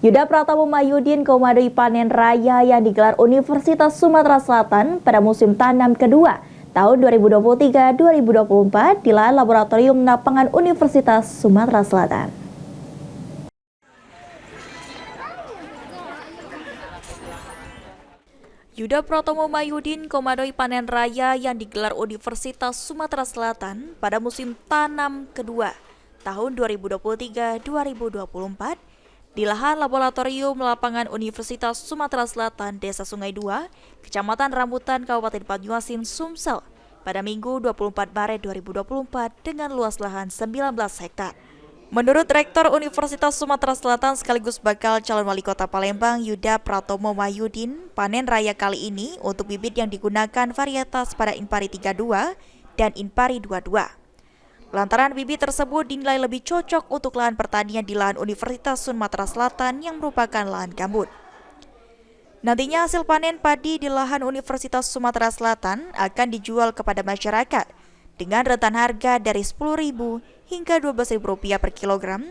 Yuda Pratomo Mahyudin komadoi panen raya yang digelar Universitas Sumatera Selatan pada musim tanam kedua tahun 2023-2024 di lahan Laboratorium Lapangan Universitas Sumatera Selatan. Yuda Pratomo Mahyudin komadoi panen raya yang digelar Universitas Sumatera Selatan pada musim tanam kedua tahun 2023-2024 di lahan Laboratorium Lapangan Universitas Sumatera Selatan, Desa Sungai 2, Kecamatan Rambutan, Kabupaten Banyuasin, Sumsel, pada Minggu 24 Maret 2024 dengan luas lahan 19 hektar. Menurut Rektor Universitas Sumatera Selatan sekaligus bakal calon wali kota Palembang Yuda Pratomo Mahyudin, panen raya kali ini untuk bibit yang digunakan varietas pada Inpari 32 dan Inpari 22. Lantaran bibit tersebut dinilai lebih cocok untuk lahan pertanian di lahan Universitas Sumatera Selatan yang merupakan lahan gambut. Nantinya hasil panen padi di lahan Universitas Sumatera Selatan akan dijual kepada masyarakat dengan rentan harga dari Rp10.000 hingga Rp12.000 per kilogram,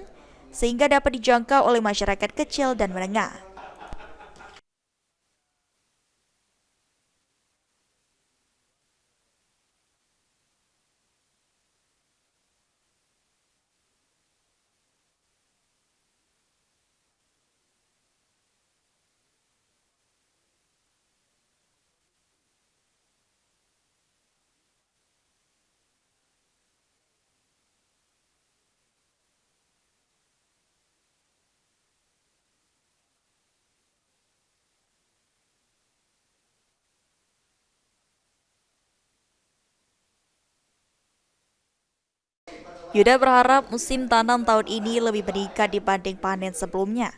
sehingga dapat dijangkau oleh masyarakat kecil dan menengah. Yuda berharap musim tanam tahun ini lebih meningkat dibanding panen sebelumnya,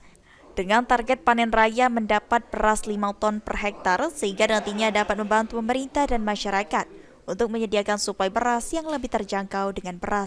dengan target panen raya mendapat beras 5 ton per hektar, sehingga nantinya dapat membantu pemerintah dan masyarakat untuk menyediakan suplai beras yang lebih terjangkau dengan beras